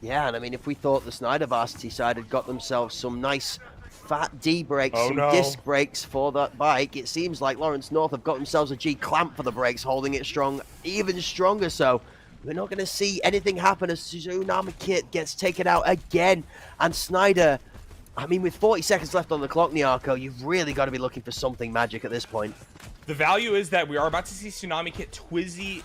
Yeah, and I mean, if we thought the Snider Varsity side had got themselves some nice fat D brakes, disc brakes for that bike, it seems like Lawrence North have got themselves a G clamp for the brakes, holding it strong, even stronger so. We're not going to see anything happen as Tsunami Kit gets taken out again. And Snider, I mean, with 40 seconds left on the clock, Nyarko, you've really got to be looking for something magic at this point. The value is that we are about to see Tsunami Kit, Twizzy,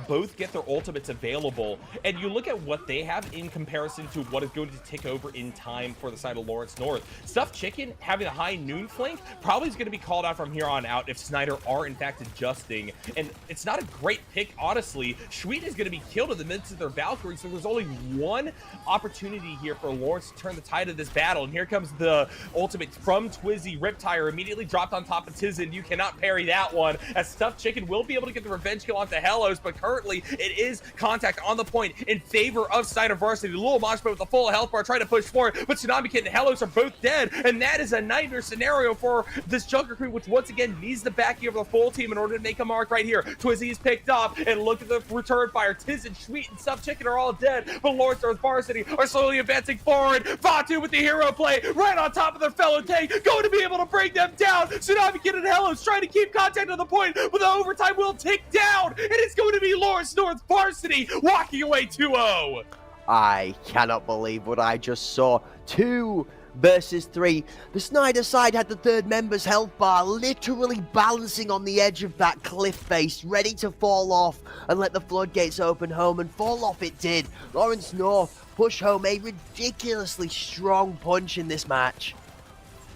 both get their ultimates available, and you look at what they have in comparison to what is going to tick over in time for the side of Lawrence North. Stuffed Chicken having a high noon flank probably is going to be called out from here on out if Snider are in fact adjusting, and it's not a great pick, honestly. Sweet is going to be killed in the midst of their Valkyrie, so there's only one opportunity here for Lawrence to turn the tide of this battle, and here comes the ultimate from Twizzy. Riptire immediately dropped on top of Tizen. You cannot parry that one, as Stuffed Chicken will be able to get the revenge kill onto Hellos, but currently it is contact on the point in favor of Snider Varsity. Little Mosh Pit with a full health bar trying to push forward, but Tsunami Kid and Hellos are both dead, and that is a nightmare scenario for this Junker Queen, which once again needs the backing of the full team in order to make a mark right here. Twizzy is picked up, and look at the return fire. Tiz and Sweet and Stuffed Chicken are all dead, but Lawrence North Varsity are slowly advancing forward. Vatu with the hero play right on top of their fellow tank, going to be able to bring them down. Tsunami Kid and Hellos trying to keep contact on the point, but the overtime will tick down, and it's going to be Lawrence North Varsity walking away 2-0. I cannot believe what I just saw. 2 versus 3. The Snider side had the third member's health bar literally balancing on the edge of that cliff face, ready to fall off and let the floodgates open home, and fall off it did. Lawrence North push home a ridiculously strong punch in this match.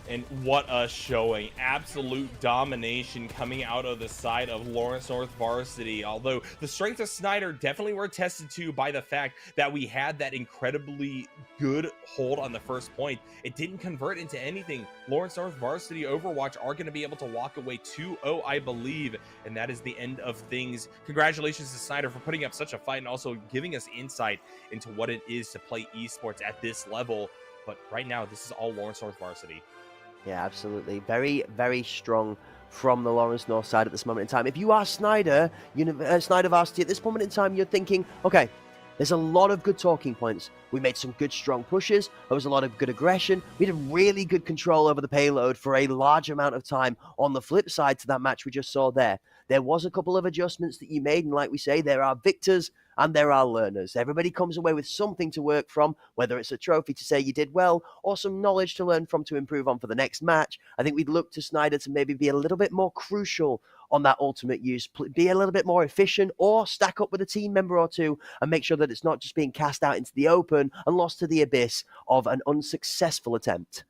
And what a showing. Absolute domination coming out of the side of Lawrence North Varsity. Although the strengths of Snider definitely were attested to by the fact that we had that incredibly good hold on the first point. It didn't convert into anything. Lawrence North Varsity Overwatch are going to be able to walk away 2-0, I believe. And that is the end of things. Congratulations to Snider for putting up such a fight and also giving us insight into what it is to play esports at this level. But right now, this is all Lawrence North Varsity. Yeah, absolutely. Very, very strong from the Lawrence North side at this moment in time. If you are Snider, Snider Varsity, at this moment in time, you're thinking, okay, there's a lot of good talking points. We made some good, strong pushes. There was a lot of good aggression. We had really good control over the payload for a large amount of time. On the flip side to that match we just saw there was a couple of adjustments that you made, and like we say, there are victors and there are learners. Everybody comes away with something to work from, whether it's a trophy to say you did well, or some knowledge to learn from to improve on for the next match. I think we'd look to Snider to maybe be a little bit more crucial on that ultimate use, be a little bit more efficient, or stack up with a team member or two and make sure that it's not just being cast out into the open and lost to the abyss of an unsuccessful attempt.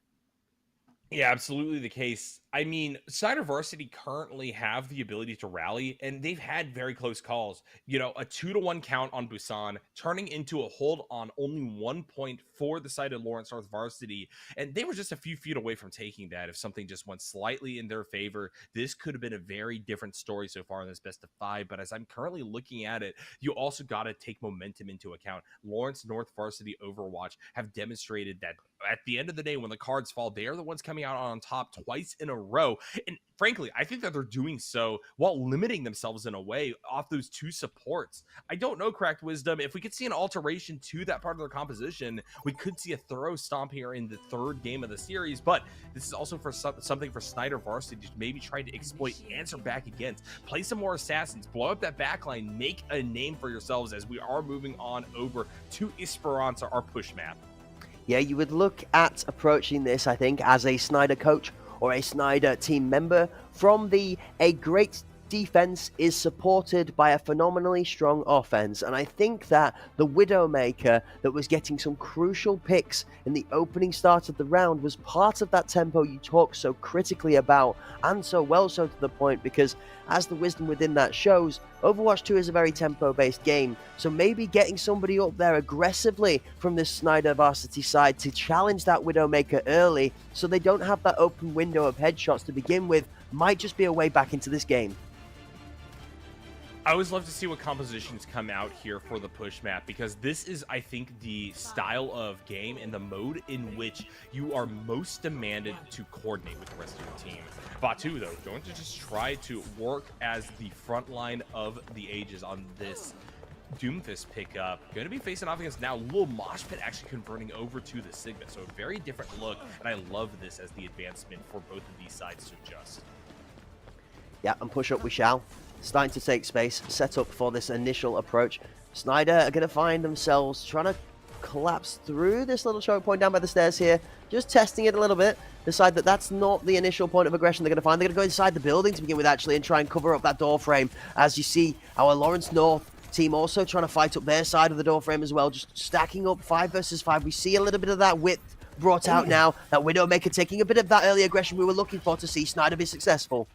Yeah, absolutely the case. I mean, Snider Varsity currently have the ability to rally, and they've had very close calls. You know, a 2-1 count on Busan, turning into a hold on only 1 point for the side of Lawrence North Varsity, and they were just a few feet away from taking that. If something just went slightly in their favor, this could have been a very different story so far in this best of 5, but as I'm currently looking at it, you also got to take momentum into account. Lawrence North Varsity Overwatch have demonstrated that at the end of the day, when the cards fall, they are the ones coming out on top twice in a row. And frankly, I think that they're doing so while limiting themselves in a way off those 2 supports. I don't know, Cracked Wisdom, if we could see an alteration to that part of their composition, we could see a thorough stomp here in the 3rd game of the series, but this is also for something for Snider Varsity to maybe try to exploit, answer back against, play some more assassins, blow up that backline, make a name for yourselves as we are moving on over to Esperanza, our push map. Yeah, you would look at approaching this, I think, as a Snider coach or a Snider team member from a great defense is supported by a phenomenally strong offense, and I think that the Widowmaker that was getting some crucial picks in the opening start of the round was part of that tempo you talk so critically about, and so well so to the point, because as the wisdom within that shows, Overwatch 2 is a very tempo-based game, so maybe getting somebody up there aggressively from this Snider Varsity side to challenge that Widowmaker early so they don't have that open window of headshots to begin with might just be a way back into this game. I always love to see what compositions come out here for the push map, because this is, I think, the style of game and the mode in which you are most demanded to coordinate with the rest of your team. Varsity, though, going to just try to work as the front line of the ages on this Doomfist pickup. Going to be facing off against now Lil Mosh Pit actually converting over to the Sigma, so a very different look, and I love this as the advancement for both of these sides to adjust. Yeah, and push up we shall. Starting to take space, set up for this initial approach. Snider are going to find themselves trying to collapse through this little choke point down by the stairs here. Just testing it a little bit. Decide that that's not the initial point of aggression they're going to find. They're going to go inside the building to begin with, actually, and try and cover up that door frame. As you see, our Lawrence North team also trying to fight up their side of the door frame as well. Just stacking up 5 versus 5. We see a little bit of that width brought out now. That Widowmaker taking a bit of that early aggression we were looking for to see Snider be successful.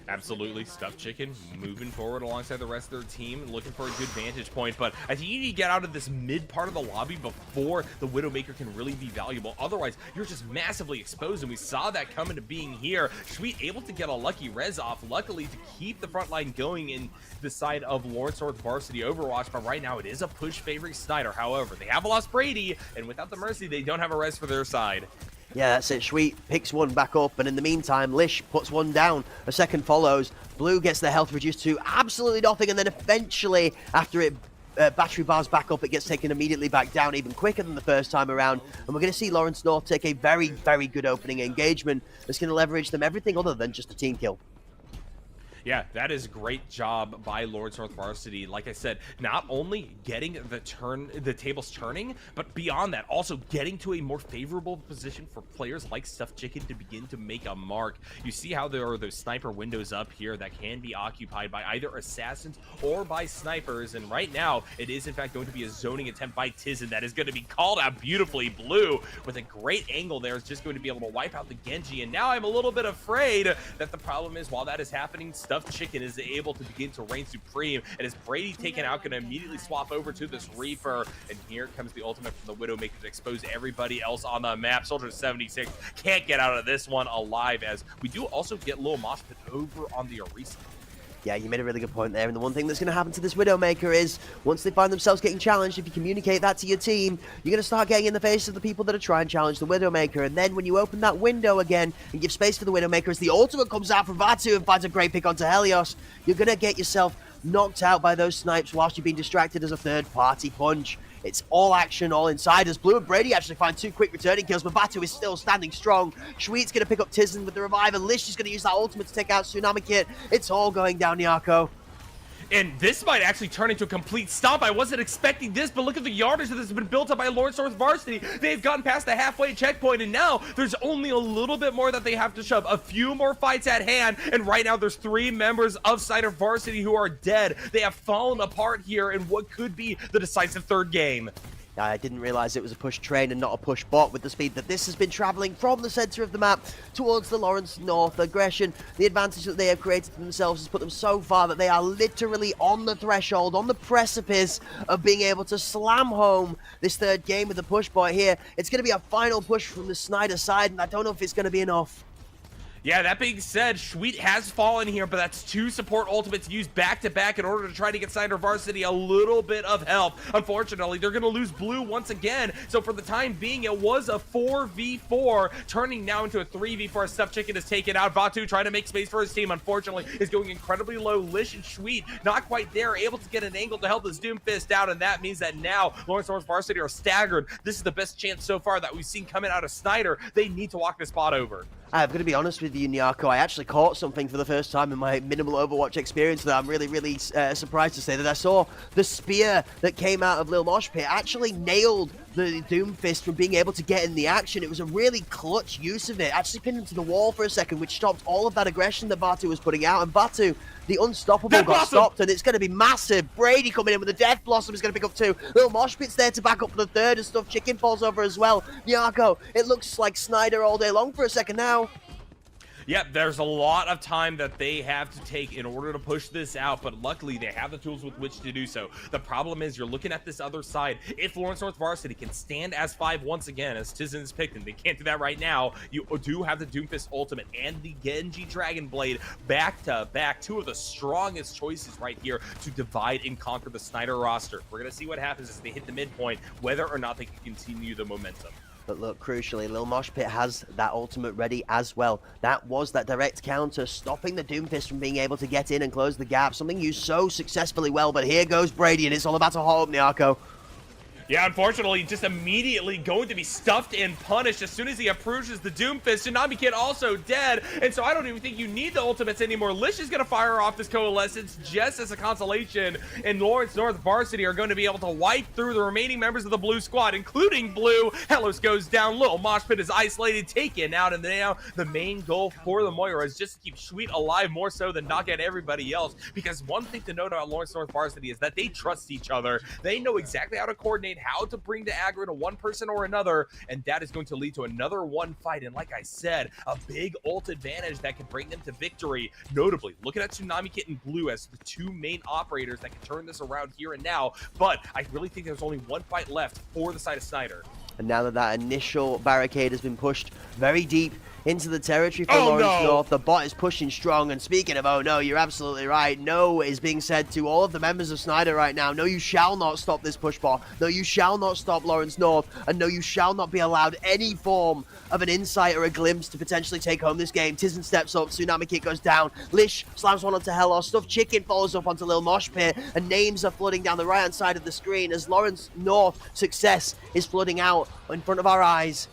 Absolutely. Stuffed Chicken moving forward alongside the rest of their team, looking for a good vantage point, but I think you need to get out of this mid part of the lobby before the Widowmaker can really be valuable. Otherwise, you're just massively exposed, and we saw that come into being here. Sweet able to get a lucky res off, luckily, to keep the front line going in the side of Lawrence North Varsity Overwatch, but right now it is a push favoring Snider. However, they have lost Brady, and without the Mercy, they don't have a res for their side. Yeah, that's it. Sweet picks one back up, and in the meantime, Lish puts one down. A second follows. Blue gets their health reduced to absolutely nothing, and then eventually, after it battery bars back up, it gets taken immediately back down even quicker than the first time around. And we're going to see Lawrence North take a very, very good opening engagement that's going to leverage them everything other than just a team kill. Yeah, that is a great job by Lawrence North Varsity. Like I said, not only getting the tables turning, but beyond that, also getting to a more favorable position for players like Stuffed Chicken to begin to make a mark. You see how there are those sniper windows up here that can be occupied by either assassins or by snipers, and right now, it is in fact going to be a zoning attempt by Tizen that is going to be called out beautifully. Blue, with a great angle there, is just going to be able to wipe out the Genji, and now I'm a little bit afraid that the problem is, while that is happening, Stuffed Chicken is able to begin to reign supreme, and as Brady taken out, going to immediately swap over to this Reaper, and here comes the ultimate from the Widowmaker to expose everybody else on the map. Soldier 76 can't get out of this one alive, as we do also get Lil Mosh Pit over on the Orisa. Yeah, you made a really good point there, and the one thing that's going to happen to this Widowmaker is, once they find themselves getting challenged, if you communicate that to your team, you're going to start getting in the face of the people that are trying to challenge the Widowmaker, and then when you open that window again and give space for the Widowmaker, as the ultimate comes out from Varsity and finds a great pick onto Helios, you're going to get yourself knocked out by those snipes whilst you're being distracted as a third-party punch. It's all action, all inside, as Blue and Brady actually find 2 quick returning kills, but Batu is still standing strong. Sweet's going to pick up Tizen with the revive, and Lish is going to use that ultimate to take out Tsunami Kit. It's all going down, Nyako. And this might actually turn into a complete stomp. I wasn't expecting this, but look at the yardage that has been built up by Lawrence North Varsity. They've gotten past the halfway checkpoint, and now there's only a little bit more that they have to shove. A few more fights at hand, and right now there's 3 members of Snider Varsity who are dead. They have fallen apart here in what could be the decisive 3rd game. I didn't realize it was a push train and not a push bot with the speed that this has been traveling from the center of the map towards the Lawrence North aggression. The advantage that they have created for themselves has put them so far that they are literally on the threshold, on the precipice of being able to slam home this 3rd game with the push bot here. It's going to be a final push from the Snider side, and I don't know if it's going to be enough. Yeah, that being said, Sweet has fallen here, but that's 2 support ultimates used back-to-back in order to try to get Snider Varsity a little bit of help. Unfortunately, they're going to lose Blue once again, so for the time being, it was a 4v4, turning now into a 3v4. Stuffed Chicken is taken out. Varsity trying to make space for his team, unfortunately, is going incredibly low. Lish and Sweet not quite there, able to get an angle to help this Doomfist out, and that means that now Lawrence North Varsity are staggered. This is the best chance so far that we've seen coming out of Snider. They need to walk this spot over. I'm going to be honest with you, Nyako. I actually caught something for the first time in my minimal Overwatch experience that I'm really surprised to say that I saw the spear that came out of Lil Mosh Pit actually nailed the Doomfist from being able to get in the action. It was a really clutch use of it. Actually pinned him to the wall for a second, which stopped all of that aggression that Vatu was putting out. And Vatu, the unstoppable, got stopped, and it's going to be massive. Brady coming in with the Death Blossom is going to pick up 2. Little Moshpit's there to back up for the 3rd, and Stuffed Chicken falls over as well. Nyako, it looks like Snider all day long for a second now. Yep, there's a lot of time that they have to take in order to push this out, but luckily they have the tools with which to do so. The problem is you're looking at this other side. If Lawrence North Varsity can stand as 5 once again, as Tizen is picked, and they can't do that right now, you do have the Doomfist Ultimate and the Genji Dragon Blade back to back. 2 of the strongest choices right here to divide and conquer the Snider roster. We're going to see what happens as they hit the midpoint, whether or not they can continue the momentum. But look, crucially, Lil Moshpit has that ultimate ready as well. That was that direct counter, stopping the Doomfist from being able to get in and close the gap. Something used so successfully well, but here goes Brady, and it's all about to hold up Nyako. Yeah, unfortunately, just immediately going to be stuffed and punished as soon as he approaches the Doomfist. Tsunami Kid also dead, and so I don't even think you need the ultimates anymore. Lish is going to fire off this Coalescence just as a consolation, and Lawrence North Varsity are going to be able to wipe through the remaining members of the Blue squad, including Blue. Hellos goes down, Little Moshpit is isolated, taken out, and now the main goal for the Moira is just to keep Sweet alive more so than knock out everybody else, because one thing to note about Lawrence North Varsity is that they trust each other. They know exactly how to coordinate, how to bring the aggro to one person or another, and that is going to lead to another one fight. And like I said, a big ult advantage that can bring them to victory. Notably, looking at Tsunami Kit and Blue as the 2 main operators that can turn this around here and now, but I really think there's only one fight left for the side of Snider. And now that that initial barricade has been pushed very deep into the territory for Lawrence North, the bot is pushing strong. And speaking of oh no, you're absolutely right. No is being said to all of the members of Snider right now. No, you shall not stop this push bot. No, you shall not stop Lawrence North. And no, you shall not be allowed any form of an insight or a glimpse to potentially take home this game. Tizen steps up, Tsunami Kit goes down, Lish slams one onto Hellos, Stuffed Chicken follows up onto Lil Moshpit, and names are flooding down the right hand side of the screen as Lawrence North success is flooding out in front of our eyes.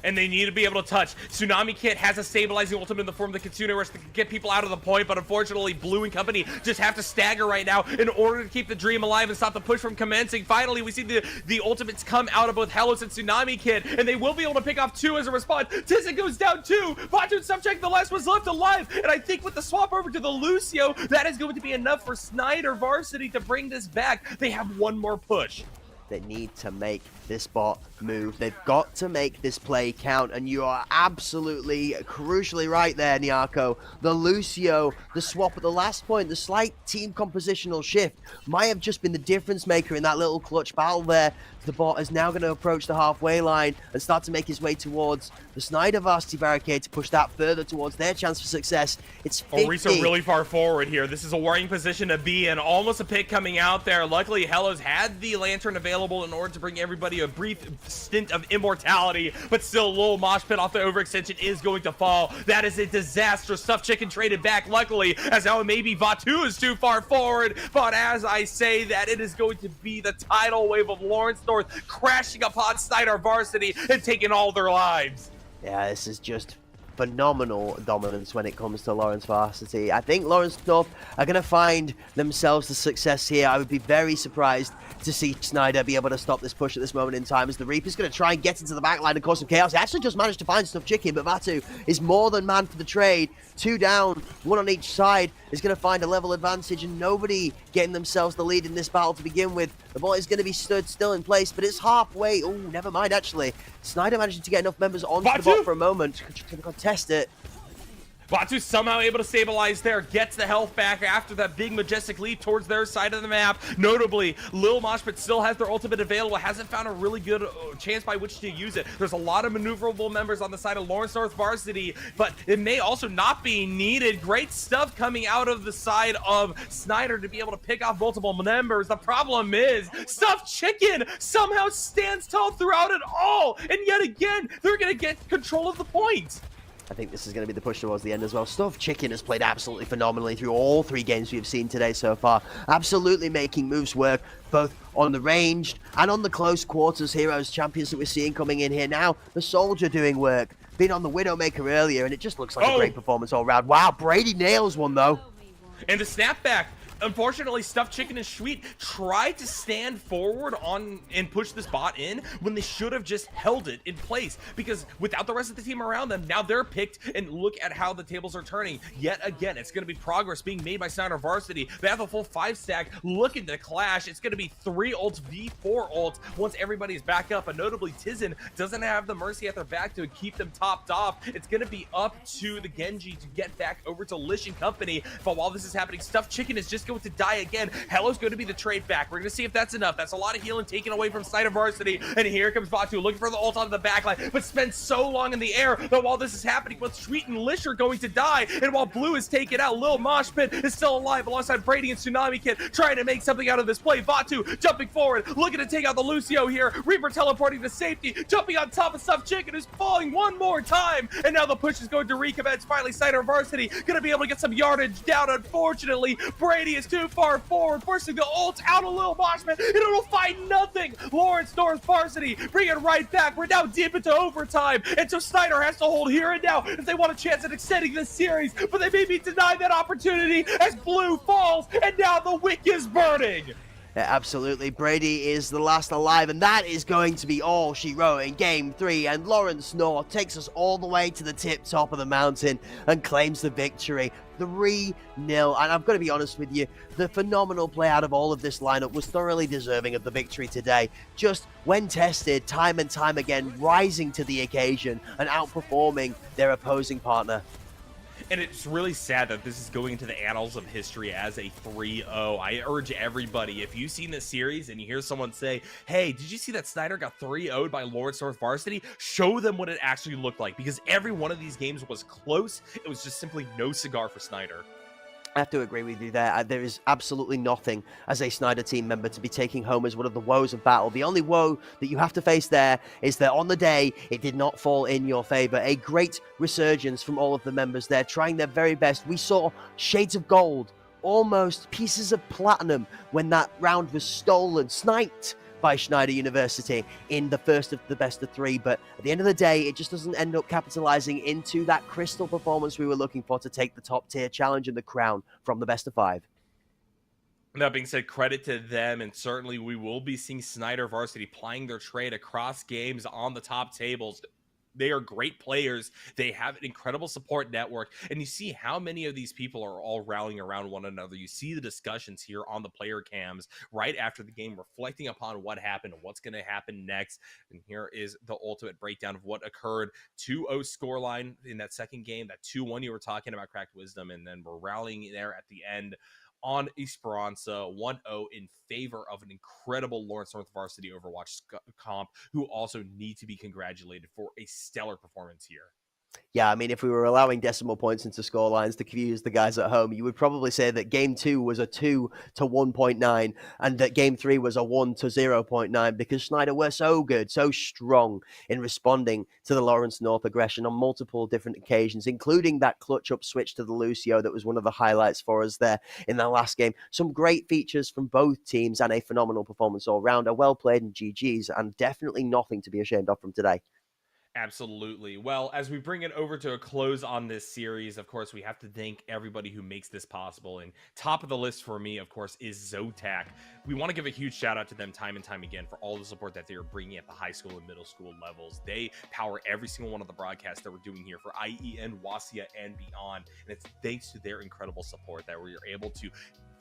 And they need to be able to touch. Tsunami Kit has a stabilizing ultimate in the form of the Kitsune Rush to get people out of the point, but unfortunately, Blue and company just have to stagger right now in order to keep the dream alive and stop the push from commencing. Finally, we see the ultimates come out of both Hellos and Tsunami Kit, and they will be able to pick off 2 as a response. Tizen goes down 2. Vatu and Subject, the last was left alive, and I think with the swap over to the Lucio, that is going to be enough for Snider Varsity to bring this back. They have one more push. They need to make this bot move. They've got to make this play count, and you are absolutely crucially right there, Nyako. The Lucio, the swap at the last point, the slight team compositional shift might have just been the difference maker in that little clutch battle there. The bot is now going to approach the halfway line and start to make his way towards the Snider Varsity barricade to push that further towards their chance for success. It's 50. Reese are really far forward here. This is a worrying position to be in. Almost a pick coming out there. Luckily, Hellos had the lantern available in order to bring everybody a brief stint of immortality, but still, Lil Moshpit off the overextension is going to fall. That is a disaster. Stuffed Chicken traded back, luckily, as now maybe Vatu is too far forward, but as I say that, it is going to be the tidal wave of Lawrence North crashing upon Snider Varsity and taking all their lives. Yeah, this is just phenomenal dominance when it comes to Lawrence Varsity. I think Lawrence North are going to find themselves the success here. I would be very surprised to see Snider be able to stop this push at this moment in time, as the Reaper's going to try and get into the back line and cause some chaos. He actually just managed to find Stuffed Chicken, but Vatu is more than man for the trade. 2 down, 1 on each side is going to find a level advantage, and nobody getting themselves the lead in this battle to begin with. The ball is going to be stood still in place, but it's halfway. Oh, never mind, actually. Snider managing to get enough members onto the bot for a moment to contest it. Vatu somehow able to stabilize there, gets the health back after that big majestic leap towards their side of the map. Notably, Lil Moshpit still has their ultimate available, hasn't found a really good chance by which to use it. There's a lot of maneuverable members on the side of Lawrence North Varsity, but it may also not be needed. Great stuff coming out of the side of Snider to be able to pick off multiple members. The problem is, Stuffed Chicken somehow stands tall throughout it all, and yet again, they're gonna get control of the point. I think this is going to be the push towards the end as well. Stuffed Chicken has played absolutely phenomenally through all 3 games we've seen today so far. Absolutely making moves work, both on the ranged and on the close quarters heroes champions that we're seeing coming in here now. The Soldier doing work, been on the Widowmaker earlier, and it just looks like a great performance all round. Wow, Brady nails one though. And the snapback Unfortunately, Stuffed Chicken and Sweet tried to stand forward on and push this bot in when they should have just held it in place, because without the rest of the team around them, now they're picked, and look at how the tables are turning. Yet again, it's going to be progress being made by Snider Varsity. They have a full 5-stack looking to clash. It's going to be 3 ults v4 ults once everybody's back up, and notably Tizen doesn't have the Mercy at their back to keep them topped off. It's going to be up to the Genji to get back over to Lish and company, but while this is happening, Stuffed Chicken is just going to die again. Hello's going to be the trade back. We're going to see if that's enough. That's a lot of healing taken away from Snider Varsity, and here comes Batu looking for the ult onto the backline, but spends so long in the air that while this is happening, both Sweet and Lish are going to die, and while Blue is taken out, Lil Moshpit is still alive alongside Brady and Tsunami Kid, trying to make something out of this play. Batu jumping forward, looking to take out the Lucio here. Reaper teleporting to safety, jumping on top of Stuffed Chicken, who's falling one more time, and now the push is going to recommence. Finally, Snider Varsity going to be able to get some yardage down. Unfortunately, Brady is too far forward, forcing the ult out of Lil Moshman, and it'll find nothing. Lawrence North Varsity bring it right back. We're now deep into overtime, and so Snider has to hold here and now if they want a chance at extending this series, but they may be denied that opportunity as Blue falls, and now the wick is burning. Yeah, absolutely. Brady is the last alive, and that is going to be all she wrote in Game 3, and Lawrence North takes us all the way to the tip-top of the mountain and claims the victory. 3-0, and I've got to be honest with you, the phenomenal play out of all of this lineup was thoroughly deserving of the victory today. Just when tested, time and time again, rising to the occasion and outperforming their opposing partner. And it's really sad that this is going into the annals of history as a 3-0. I urge everybody, if you've seen this series and you hear someone say, hey, did you see that Snider got 3-0'd by Lawrence North Varsity? Show them what it actually looked like, because every one of these games was close. It was just simply no cigar for Snider. I have to agree with you there. There is absolutely nothing as a Snider team member to be taking home as one of the woes of battle. The only woe that you have to face there is that on the day, it did not fall in your favor. A great resurgence from all of the members there, trying their very best. We saw shades of gold, almost pieces of platinum when that round was stolen, sniped by Snider University in the first of the best of 3, but at the end of the day, it just doesn't end up capitalizing into that crystal performance we were looking for to take the top tier challenge and the crown from the best of 5. That being said, credit to them, and certainly we will be seeing Snider Varsity plying their trade across games on the top tables. They are great players. They have an incredible support network, and you see how many of these people are all rallying around one another. You see the discussions here on the player cams right after the game, reflecting upon what happened and what's going to happen next. And here is the ultimate breakdown of what occurred. 2-0 scoreline in that second game, that 2-1 you were talking about, Cracked Wisdom, and then we're rallying there at the end on Esperanza, 1-0 in favor of an incredible Lawrence North Varsity Overwatch comp, who also need to be congratulated for a stellar performance here. Yeah, I mean, if we were allowing decimal points into scorelines to confuse the guys at home, you would probably say that Game 2 was a 2 to 1.9 and that Game 3 was a 1 to 0.9 because Snider were so good, so strong in responding to the Lawrence North aggression on multiple different occasions, including that clutch-up switch to the Lucio that was one of the highlights for us there in that last game. Some great features from both teams and a phenomenal performance all round. A well-played and GG's, and definitely nothing to be ashamed of from today. Absolutely. Well, as we bring it over to a close on this series, of course, we have to thank everybody who makes this possible. And top of the list for me, of course, is Zotac. We want to give a huge shout out to them time and time again for all the support that they are bringing at the high school and middle school levels. They power every single one of the broadcasts that we're doing here for IEN, WASIA, and beyond. And it's thanks to their incredible support that we are able to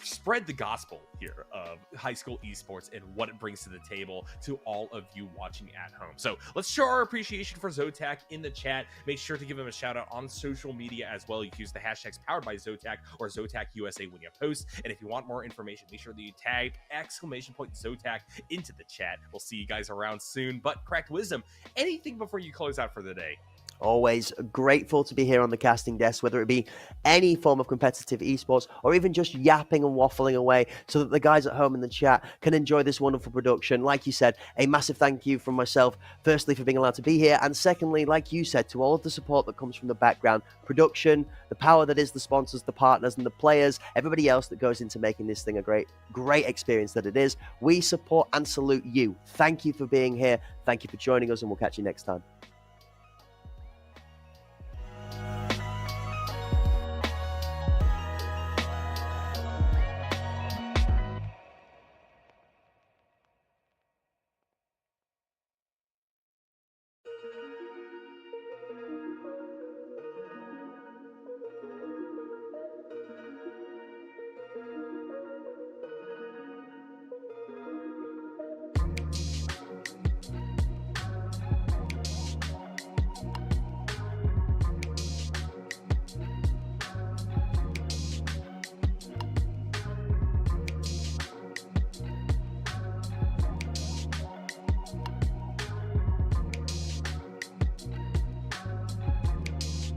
spread the gospel here of high school esports and what it brings to the table to all of you watching at home. So let's show our appreciation for Zotac in the chat. Make sure to give them a shout out on social media as well. You can use the hashtags powered by Zotac or Zotac USA when you post. And if you want more information, make sure that you tag !Zotac into the chat. We'll see you guys around soon. But Cracked Wisdom, anything before you close out for the day? Always grateful to be here on the casting desk, whether it be any form of competitive esports or even just yapping and waffling away so that the guys at home in the chat can enjoy this wonderful production. Like you said, a massive thank you from myself, firstly, for being allowed to be here. And secondly, like you said, to all of the support that comes from the background, production, the power that is the sponsors, the partners and the players, everybody else that goes into making this thing a great experience that it is. We support and salute you. Thank you for being here. Thank you for joining us, and we'll catch you next time.